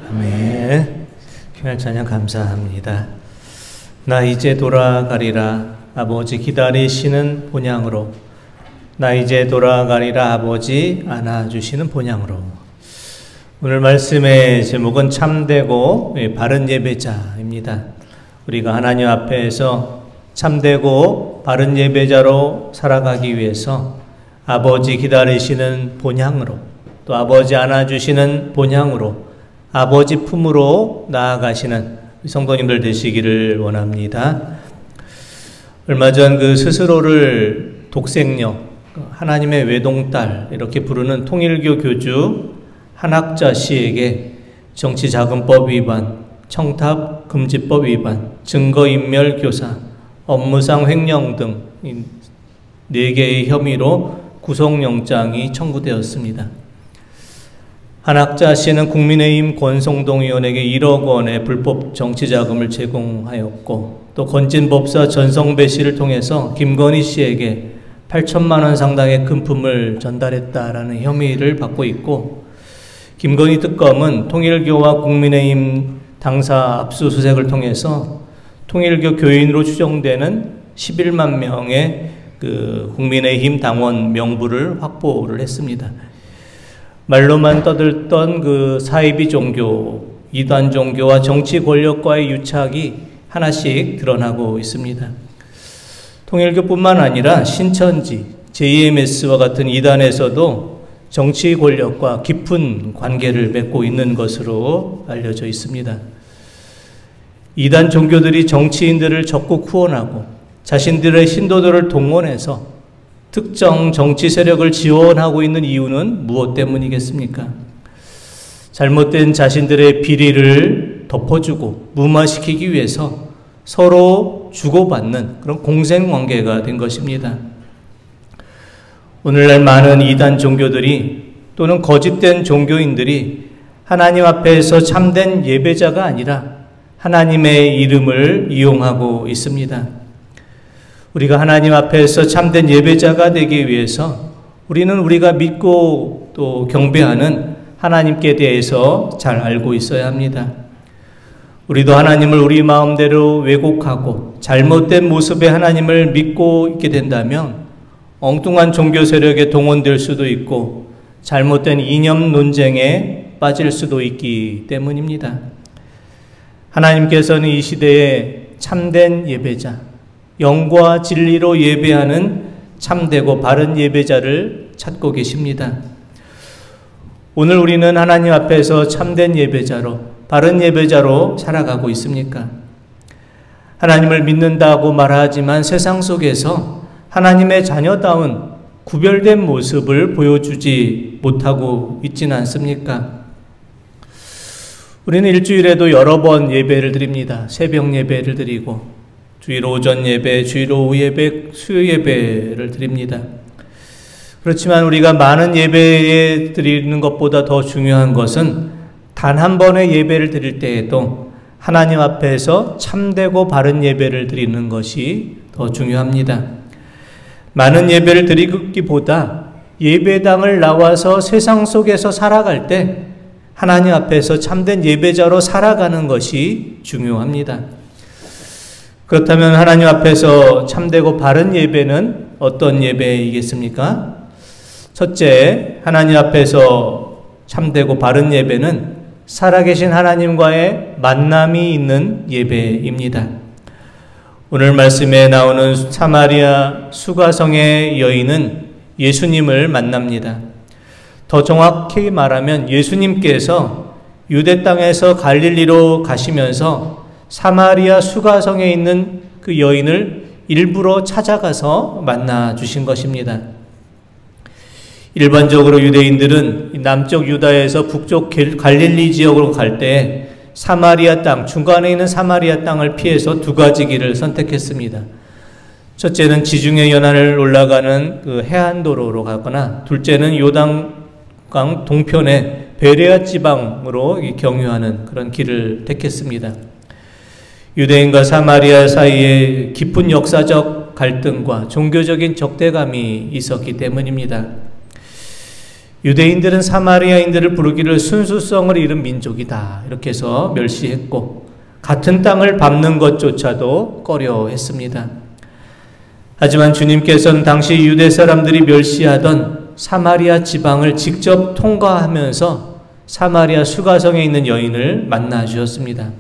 아멘. 귀한 찬양 감사합니다. 나 이제 돌아가리라 아버지 기다리시는 본향으로, 나 이제 돌아가리라 아버지 안아주시는 본향으로. 오늘 말씀의 제목은 참되고 바른 예배자입니다. 우리가 하나님 앞에서 참되고 바른 예배자로 살아가기 위해서 아버지 기다리시는 본향으로, 또 아버지 안아주시는 본향으로, 아버지 품으로 나아가시는 성도님들 되시기를 원합니다. 얼마 전 그 스스로를 독생녀, 하나님의 외동딸 이렇게 부르는 통일교 교주 한학자 씨에게 정치자금법 위반, 청탁금지법 위반, 증거인멸 교사, 업무상 횡령 등 4개의 혐의로 구속영장이 청구되었습니다. 한학자 씨는 국민의힘 권성동 의원에게 1억 원의 불법 정치자금을 제공하였고, 또 건진법사 전성배 씨를 통해서 김건희 씨에게 8천만 원 상당의 금품을 전달했다라는 혐의를 받고 있고, 김건희 특검은 통일교와 국민의힘 당사 압수수색을 통해서 통일교 교인으로 추정되는 11만 명의 그 국민의힘 당원 명부를 확보를 했습니다. 말로만 떠들던 그 사이비 종교, 이단 종교와 정치 권력과의 유착이 하나씩 드러나고 있습니다. 통일교뿐만 아니라 신천지, JMS와 같은 이단에서도 정치 권력과 깊은 관계를 맺고 있는 것으로 알려져 있습니다. 이단 종교들이 정치인들을 적극 후원하고 자신들의 신도들을 동원해서 특정 정치 세력을 지원하고 있는 이유는 무엇 때문이겠습니까? 잘못된 자신들의 비리를 덮어주고 무마시키기 위해서 서로 주고받는 그런 공생관계가 된 것입니다. 오늘날 많은 이단 종교들이 또는 거짓된 종교인들이 하나님 앞에서 참된 예배자가 아니라 하나님의 이름을 이용하고 있습니다. 우리가 하나님 앞에서 참된 예배자가 되기 위해서 우리는 우리가 믿고 또 경배하는 하나님께 대해서 잘 알고 있어야 합니다. 우리도 하나님을 우리 마음대로 왜곡하고 잘못된 모습의 하나님을 믿고 있게 된다면 엉뚱한 종교 세력에 동원될 수도 있고 잘못된 이념 논쟁에 빠질 수도 있기 때문입니다. 하나님께서는 이 시대에 참된 예배자, 영과 진리로 예배하는 참되고 바른 예배자를 찾고 계십니다. 오늘 우리는 하나님 앞에서 참된 예배자로, 바른 예배자로 살아가고 있습니까? 하나님을 믿는다고 말하지만 세상 속에서 하나님의 자녀다운 구별된 모습을 보여주지 못하고 있지는 않습니까? 우리는 일주일에도 여러 번 예배를 드립니다. 새벽 예배를 드리고 주일 오전 예배, 주일 오후 예배, 수요 예배를 드립니다. 그렇지만 우리가 많은 예배 드리는 것보다 더 중요한 것은 단 한 번의 예배를 드릴 때에도 하나님 앞에서 참되고 바른 예배를 드리는 것이 더 중요합니다. 많은 예배를 드리기보다 예배당을 나와서 세상 속에서 살아갈 때 하나님 앞에서 참된 예배자로 살아가는 것이 중요합니다. 그렇다면 하나님 앞에서 참되고 바른 예배는 어떤 예배이겠습니까? 첫째, 하나님 앞에서 참되고 바른 예배는 살아계신 하나님과의 만남이 있는 예배입니다. 오늘 말씀에 나오는 사마리아 수가성의 여인은 예수님을 만납니다. 더 정확히 말하면 예수님께서 유대 땅에서 갈릴리로 가시면서 사마리아 수가성에 있는 그 여인을 일부러 찾아가서 만나 주신 것입니다. 일반적으로 유대인들은 남쪽 유다에서 북쪽 갈릴리 지역으로 갈 때 사마리아 땅, 중간에 있는 사마리아 땅을 피해서 두 가지 길을 선택했습니다. 첫째는 지중해 연안을 올라가는 그 해안도로로 가거나, 둘째는 요단강 동편의 베레아 지방으로 경유하는 그런 길을 택했습니다. 유대인과 사마리아 사이에 깊은 역사적 갈등과 종교적인 적대감이 있었기 때문입니다. 유대인들은 사마리아인들을 부르기를 순수성을 잃은 민족이다 이렇게 해서 멸시했고 같은 땅을 밟는 것조차도 꺼려했습니다. 하지만 주님께서는 당시 유대 사람들이 멸시하던 사마리아 지방을 직접 통과하면서 사마리아 수가성에 있는 여인을 만나 주셨습니다.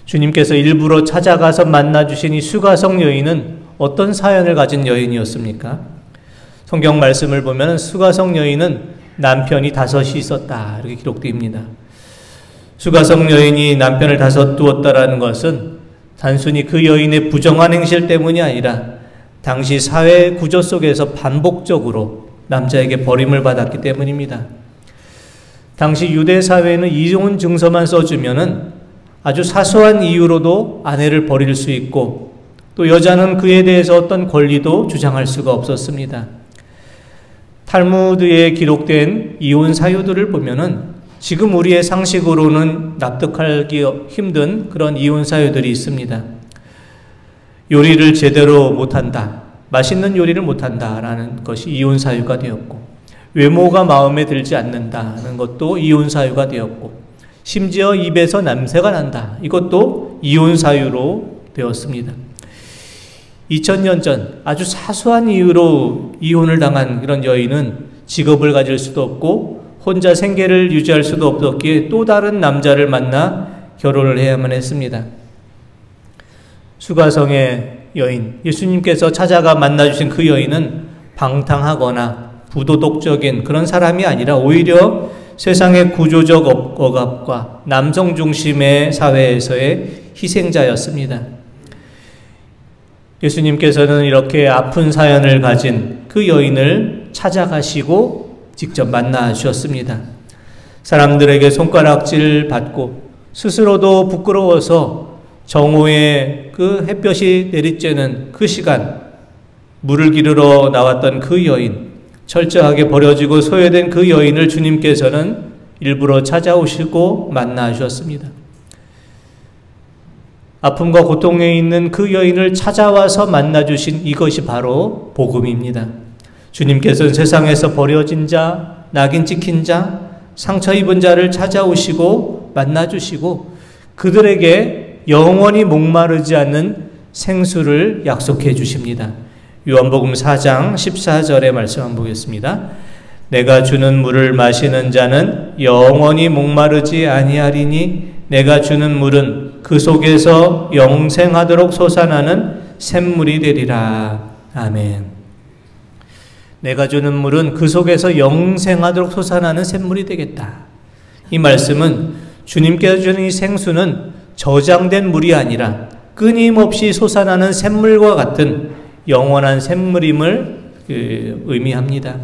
주님께서 일부러 찾아가서 만나 주신 이 수가성 여인은 어떤 사연을 가진 여인이었습니까? 성경 말씀을 보면 수가성 여인은 남편이 5이 있었다 이렇게 기록됩니다. 수가성 여인이 남편을 5 두었다라는 것은 단순히 그 여인의 부정한 행실 때문이 아니라 당시 사회 구조 속에서 반복적으로 남자에게 버림을 받았기 때문입니다. 당시 유대 사회는 이혼 증서만 써주면은 아주 사소한 이유로도 아내를 버릴 수 있고 또 여자는 그에 대해서 어떤 권리도 주장할 수가 없었습니다. 탈무드에 기록된 이혼 사유들을 보면은 지금 우리의 상식으로는 납득하기 힘든 그런 이혼 사유들이 있습니다. 요리를 제대로 못한다, 맛있는 요리를 못한다라는 것이 이혼 사유가 되었고, 외모가 마음에 들지 않는다는 것도 이혼 사유가 되었고, 심지어 입에서 냄새가 난다, 이것도 이혼 사유로 되었습니다. 2000년 전 아주 사소한 이유로 이혼을 당한 그런 여인은 직업을 가질 수도 없고 혼자 생계를 유지할 수도 없었기에 또 다른 남자를 만나 결혼을 해야만 했습니다. 수가성의 여인, 예수님께서 찾아가 만나주신 그 여인은 방탕하거나 부도덕적인 그런 사람이 아니라 오히려 세상의 구조적 억압과 남성 중심의 사회에서의 희생자였습니다. 예수님께서는 이렇게 아픈 사연을 가진 그 여인을 찾아가시고 직접 만나 주셨습니다. 사람들에게 손가락질 받고 스스로도 부끄러워서 정오에 그 햇볕이 내리쬐는 그 시간 물을 기르러 나왔던 그 여인, 철저하게 버려지고 소외된 그 여인을 주님께서는 일부러 찾아오시고 만나 주셨습니다. 아픔과 고통에 있는 그 여인을 찾아와서 만나주신 이것이 바로 복음입니다. 주님께서는 세상에서 버려진 자, 낙인 찍힌 자, 상처 입은 자를 찾아오시고 만나주시고 그들에게 영원히 목마르지 않는 생수를 약속해 주십니다. 요한복음 4장 14절의 말씀 한번 보겠습니다. 내가 주는 물을 마시는 자는 영원히 목마르지 아니하리니 내가 주는 물은 그 속에서 영생하도록 솟아나는 샘물이 되리라. 아멘. 내가 주는 물은 그 속에서 영생하도록 솟아나는 샘물이 되겠다. 이 말씀은 주님께서 주는 이 생수는 저장된 물이 아니라 끊임없이 솟아나는 샘물과 같은 영원한 샘물임을 의미합니다.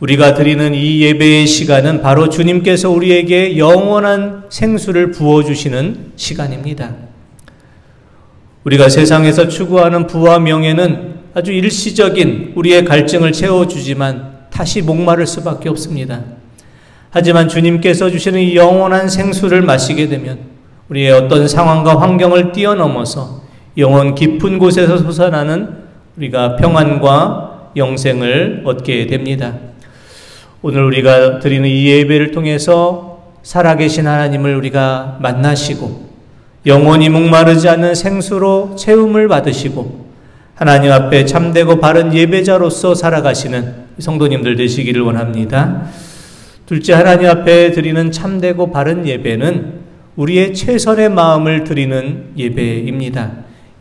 우리가 드리는 이 예배의 시간은 바로 주님께서 우리에게 영원한 생수를 부어주시는 시간입니다. 우리가 세상에서 추구하는 부와 명예는 아주 일시적인 우리의 갈증을 채워주지만 다시 목마를 수밖에 없습니다. 하지만 주님께서 주시는 이 영원한 생수를 마시게 되면 우리의 어떤 상황과 환경을 뛰어넘어서 영원 깊은 곳에서 솟아나는 우리가 평안과 영생을 얻게 됩니다. 오늘 우리가 드리는 이 예배를 통해서 살아계신 하나님을 우리가 만나시고 영원히 목마르지 않는 생수로 채움을 받으시고 하나님 앞에 참되고 바른 예배자로서 살아가시는 성도님들 되시기를 원합니다. 둘째, 하나님 앞에 드리는 참되고 바른 예배는 우리의 최선의 마음을 드리는 예배입니다.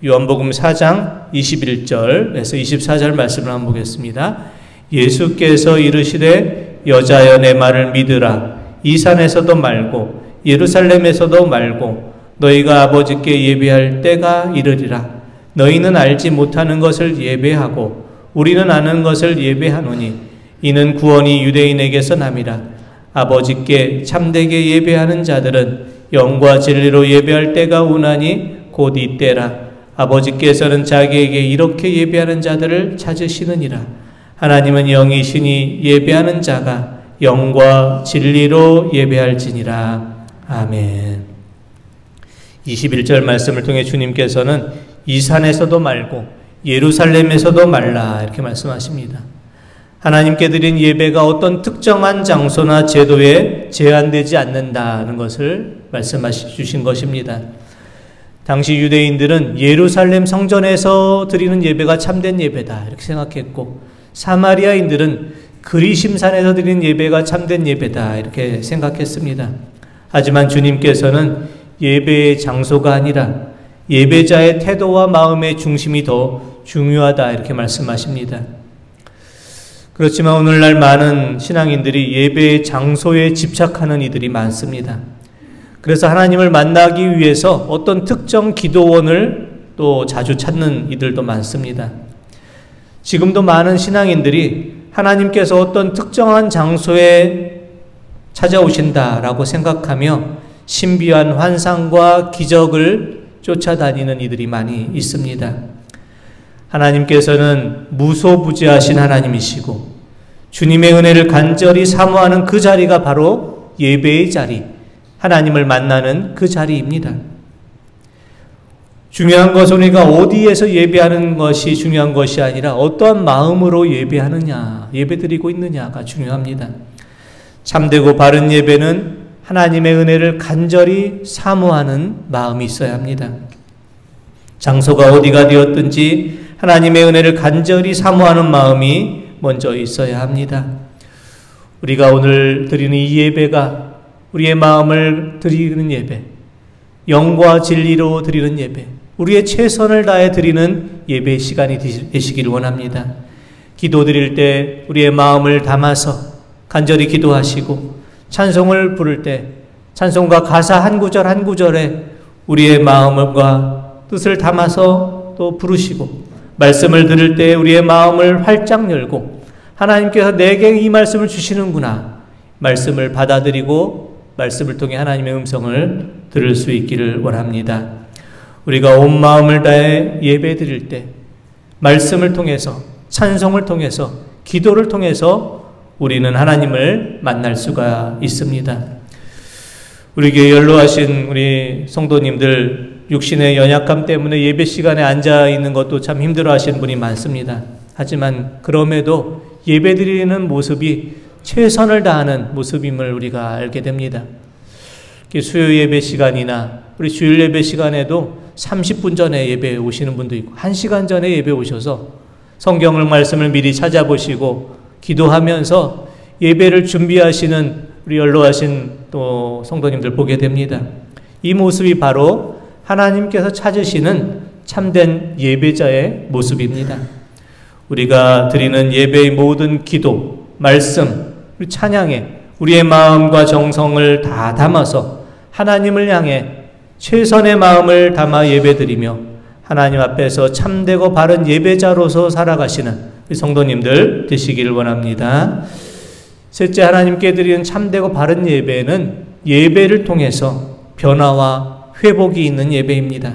요한복음 4장 21절에서 24절 말씀을 한번 보겠습니다. 예수께서 이르시되 여자여 내 말을 믿으라. 이 산에서도 말고 예루살렘에서도 말고 너희가 아버지께 예배할 때가 이르리라. 너희는 알지 못하는 것을 예배하고 우리는 아는 것을 예배하노니 이는 구원이 유대인에게서 남이라. 아버지께 참되게 예배하는 자들은 영과 진리로 예배할 때가 오나니 곧 이때라. 아버지께서는 자기에게 이렇게 예배하는 자들을 찾으시느니라. 하나님은 영이시니 예배하는 자가 영과 진리로 예배할지니라. 아멘. 21절 말씀을 통해 주님께서는 이 산에서도 말고 예루살렘에서도 말라 이렇게 말씀하십니다. 하나님께 드린 예배가 어떤 특정한 장소나 제도에 제한되지 않는다는 것을 말씀하시 주신 것입니다. 당시 유대인들은 예루살렘 성전에서 드리는 예배가 참된 예배다 이렇게 생각했고, 사마리아인들은 그리심산에서 드리는 예배가 참된 예배다 이렇게 생각했습니다. 하지만 주님께서는 예배의 장소가 아니라 예배자의 태도와 마음의 중심이 더 중요하다 이렇게 말씀하십니다. 그렇지만 오늘날 많은 신앙인들이 예배의 장소에 집착하는 이들이 많습니다. 그래서 하나님을 만나기 위해서 어떤 특정 기도원을 또 자주 찾는 이들도 많습니다. 지금도 많은 신앙인들이 하나님께서 어떤 특정한 장소에 찾아오신다라고 생각하며 신비한 환상과 기적을 쫓아다니는 이들이 많이 있습니다. 하나님께서는 무소부지하신 하나님이시고 주님의 은혜를 간절히 사모하는 그 자리가 바로 예배의 자리, 하나님을 만나는 그 자리입니다. 중요한 것은 우리가 어디에서 예배하는 것이 중요한 것이 아니라 어떠한 마음으로 예배하느냐, 예배드리고 있느냐가 중요합니다. 참되고 바른 예배는 하나님의 은혜를 간절히 사모하는 마음이 있어야 합니다. 장소가 어디가 되었든지 하나님의 은혜를 간절히 사모하는 마음이 먼저 있어야 합니다. 우리가 오늘 드리는 이 예배가 우리의 마음을 드리는 예배, 영과 진리로 드리는 예배, 우리의 최선을 다해 드리는 예배의 시간이 되시기를 원합니다. 기도 드릴 때 우리의 마음을 담아서 간절히 기도하시고, 찬송을 부를 때 찬송가 가사 한 구절 한 구절에 우리의 마음과 뜻을 담아서 또 부르시고, 말씀을 들을 때 우리의 마음을 활짝 열고 하나님께서 내게 이 말씀을 주시는구나, 말씀을 받아들이고 말씀을 통해 하나님의 음성을 들을 수 있기를 원합니다. 우리가 온 마음을 다해 예배 드릴 때 말씀을 통해서, 찬송을 통해서, 기도를 통해서 우리는 하나님을 만날 수가 있습니다. 우리 교회 연로하신 우리 성도님들, 육신의 연약함 때문에 예배 시간에 앉아 있는 것도 참 힘들어 하시는 분이 많습니다. 하지만 그럼에도 예배 드리는 모습이 최선을 다하는 모습임을 우리가 알게 됩니다. 수요 예배 시간이나 우리 주일 예배 시간에도 30분 전에 예배 오시는 분도 있고 1시간 전에 예배 오셔서 성경을 말씀을 미리 찾아보시고 기도하면서 예배를 준비하시는 우리 연로하신 또 성도님들 보게 됩니다. 이 모습이 바로 하나님께서 찾으시는 참된 예배자의 모습입니다. 우리가 드리는 예배의 모든 기도, 말씀, 찬양에 우리의 마음과 정성을 다 담아서 하나님을 향해 최선의 마음을 담아 예배드리며 하나님 앞에서 참되고 바른 예배자로서 살아가시는 우리 성도님들 되시기를 원합니다. 셋째, 하나님께 드리는 참되고 바른 예배는 예배를 통해서 변화와 회복이 있는 예배입니다.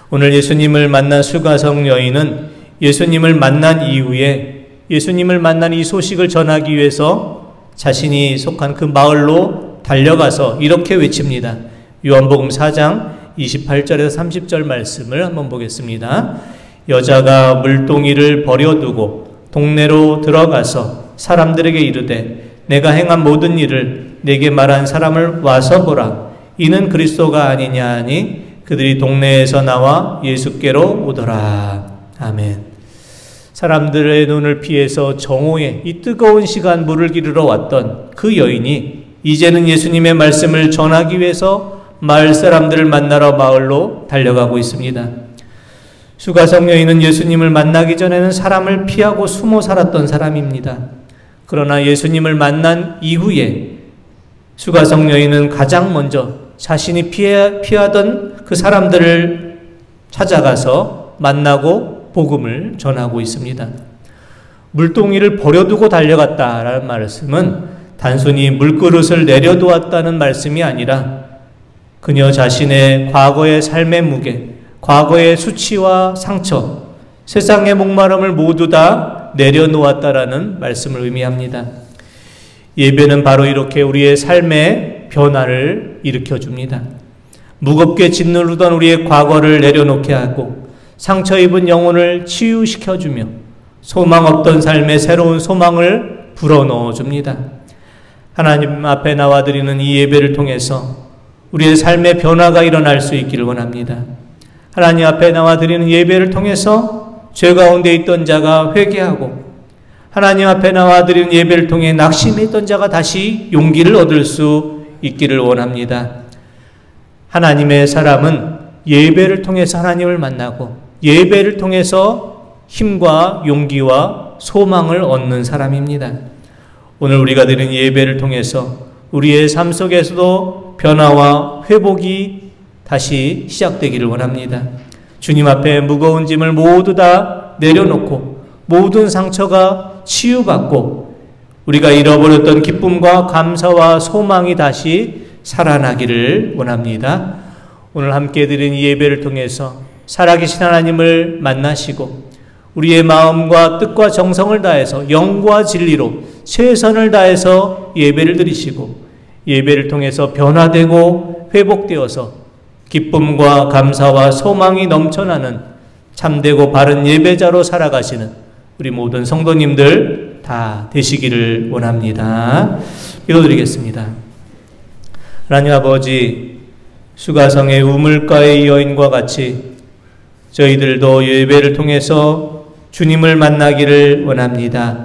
오늘 예수님을 만난 수가성 여인은 예수님을 만난 이후에 예수님을 만난 이 소식을 전하기 위해서 자신이 속한 그 마을로 달려가서 이렇게 외칩니다. 요한복음 4장 28절에서 30절 말씀을 한번 보겠습니다. 여자가 물동이를 버려두고 동네로 들어가서 사람들에게 이르되 내가 행한 모든 일을 내게 말한 사람을 와서 보라. 이는 그리스도가 아니냐 하니 그들이 동네에서 나와 예수께로 오더라. 아멘. 사람들의 눈을 피해서 정오에 이 뜨거운 시간 물을 기르러 왔던 그 여인이 이제는 예수님의 말씀을 전하기 위해서 마을 사람들을 만나러 마을로 달려가고 있습니다. 수가성 여인은 예수님을 만나기 전에는 사람을 피하고 숨어 살았던 사람입니다. 그러나 예수님을 만난 이후에 수가성 여인은 가장 먼저 자신이 피하던 그 사람들을 찾아가서 만나고 복음을 전하고 있습니다. 물동이를 버려두고 달려갔다라는 말씀은 단순히 물그릇을 내려두었다는 말씀이 아니라 그녀 자신의 과거의 삶의 무게, 과거의 수치와 상처, 세상의 목마름을 모두 다 내려놓았다라는 말씀을 의미합니다. 예배는 바로 이렇게 우리의 삶의 변화를 일으켜줍니다. 무겁게 짓누르던 우리의 과거를 내려놓게 하고 상처 입은 영혼을 치유시켜주며 소망 없던 삶에 새로운 소망을 불어넣어 줍니다. 하나님 앞에 나와드리는 이 예배를 통해서 우리의 삶의 변화가 일어날 수 있기를 원합니다. 하나님 앞에 나와드리는 예배를 통해서 죄 가운데 있던 자가 회개하고, 하나님 앞에 나와드리는 예배를 통해 낙심해 있던 자가 다시 용기를 얻을 수 있기를 원합니다. 하나님의 사람은 예배를 통해서 하나님을 만나고, 예배를 통해서 힘과 용기와 소망을 얻는 사람입니다. 오늘 우리가 드린 예배를 통해서 우리의 삶 속에서도 변화와 회복이 다시 시작되기를 원합니다. 주님 앞에 무거운 짐을 모두 다 내려놓고 모든 상처가 치유받고 우리가 잃어버렸던 기쁨과 감사와 소망이 다시 살아나기를 원합니다. 오늘 함께 드린 이 예배를 통해서 살아계신 하나님을 만나시고 우리의 마음과 뜻과 정성을 다해서 영과 진리로 최선을 다해서 예배를 드리시고 예배를 통해서 변화되고 회복되어서 기쁨과 감사와 소망이 넘쳐나는 참되고 바른 예배자로 살아가시는 우리 모든 성도님들 다 되시기를 원합니다. 기도드리겠습니다. 하나님 아버지, 수가성의 우물가의 여인과 같이 저희들도 예배를 통해서 주님을 만나기를 원합니다.